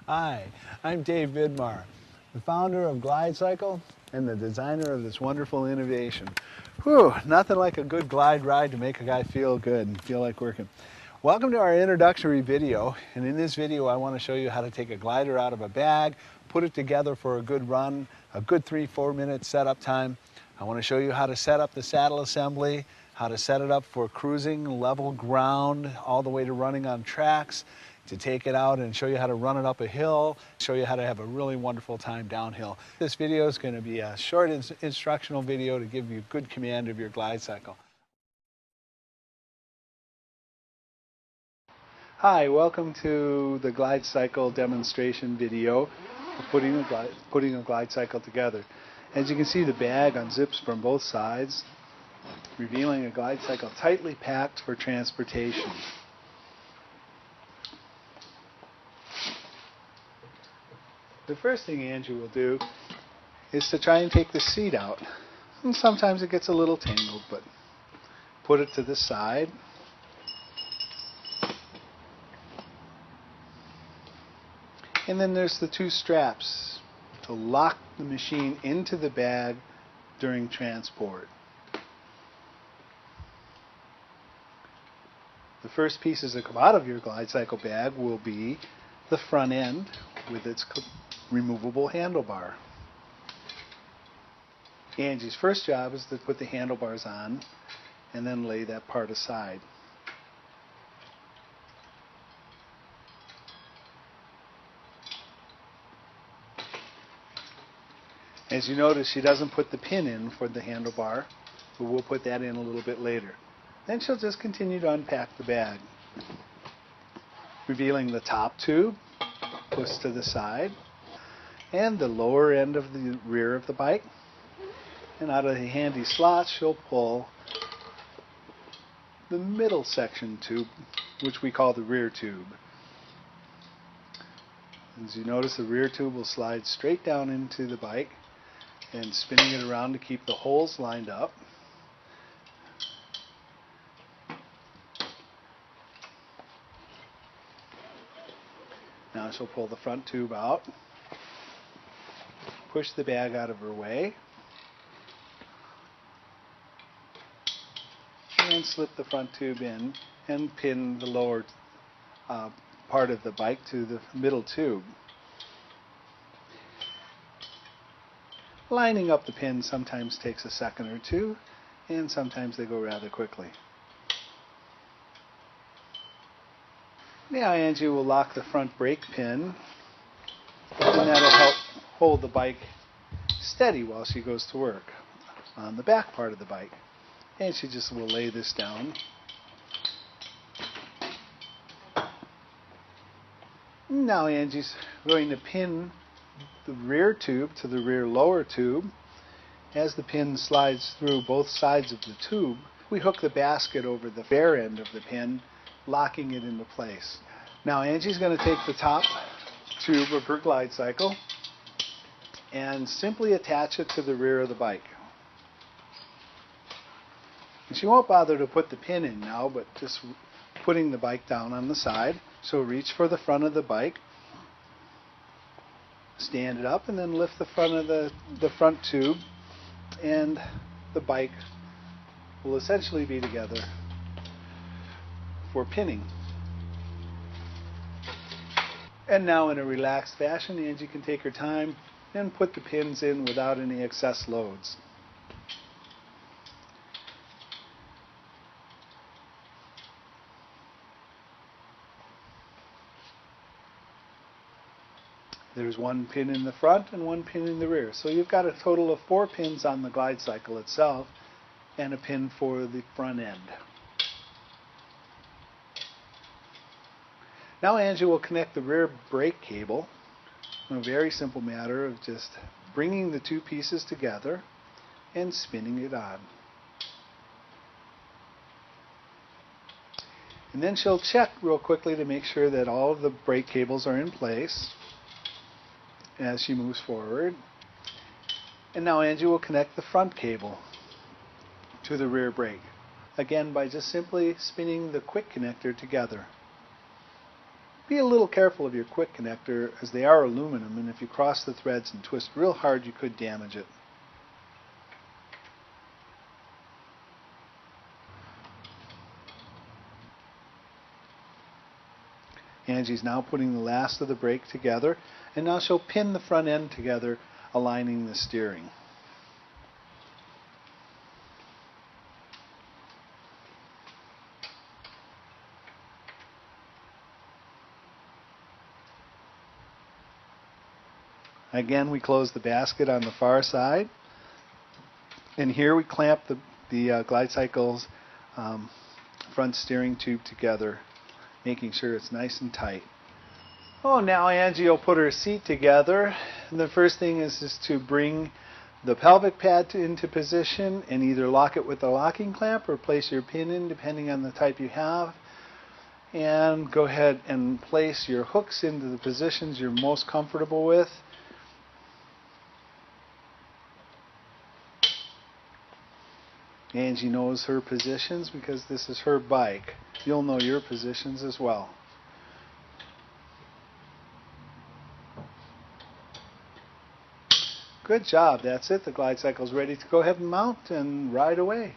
Hi, I'm Dave Vidmar, the founder of GlideCycle and the designer of this wonderful innovation. Whew, nothing like a good glide ride to make a guy feel good and feel like working. Welcome to our introductory video, and in this video I want to show you how to take a glider out of a bag, put it together for a good run, a good 3-4 minute setup time. I want to show you how to set up the saddle assembly, how to set it up for cruising, level ground, all the way to running on tracks, to take it out and show you how to run it up a hill, show you how to have a really wonderful time downhill. This video is going to be a short instructional video to give you good command of your glide cycle. Hi, welcome to the glide cycle demonstration video of putting a glide cycle together. As you can see, the bag unzips from both sides, revealing a glide cycle tightly packed for transportation. The first thing Angie will do is to try and take the seat out. And sometimes it gets a little tangled, but put it to the side. And then there's the two straps to lock the machine into the bag during transport. The first pieces that come out of your glide cycle bag will be the front end with its removable handlebar. Angie's first job is to put the handlebars on and then lay that part aside. As you notice, she doesn't put the pin in for the handlebar, but we'll put that in a little bit later. Then she'll just continue to unpack the bag, revealing the top tube, pushed to the side, and the lower end of the rear of the bike. And out of the handy slot, she'll pull the middle section tube, which we call the rear tube. As you notice, the rear tube will slide straight down into the bike, and spinning it around to keep the holes lined up. Now she'll pull the front tube out, push the bag out of her way, and slip the front tube in and pin the lower part of the bike to the middle tube. Lining up the pins sometimes takes a second or two, and sometimes they go rather quickly. Now Angie will lock the front brake pin, and that'll help hold the bike steady while she goes to work on the back part of the bike. And she just will lay this down. Now Angie's going to pin the rear tube to the rear lower tube. As the pin slides through both sides of the tube, we hook the basket over the bare end of the pin, locking it into place. Now Angie's going to take the top tube of her glide cycle and simply attach it to the rear of the bike. And she won't bother to put the pin in now, but just putting the bike down on the side. So reach for the front of the bike, stand it up, and then lift the front of the front tube, and the bike will essentially be together for pinning. And now in a relaxed fashion, Angie can take her time and put the pins in without any excess loads. There's one pin in the front and one pin in the rear. So you've got a total of 4 pins on the glide cycle itself and a pin for the front end. Now Angie will connect the rear brake cable in a very simple matter of just bringing the two pieces together and spinning it on. And then she'll check real quickly to make sure that all of the brake cables are in place as she moves forward. And now Angie will connect the front cable to the rear brake, again by just simply spinning the quick connector together. Be a little careful of your quick connector, as they are aluminum, and if you cross the threads and twist real hard, you could damage it. Angie's now putting the last of the brake together, and now she'll pin the front end together, aligning the steering. Again, we close the basket on the far side, and here we clamp the GlideCycle's front steering tube together, making sure it's nice and tight. Oh, now Angie will put her seat together. And the first thing is to bring the pelvic pad into position and either lock it with a locking clamp or place your pin in, depending on the type you have. And go ahead and place your hooks into the positions you're most comfortable with. Angie knows her positions because this is her bike. You'll know your positions as well. Good job. That's it. The GlideCycle is ready to go ahead and mount and ride away.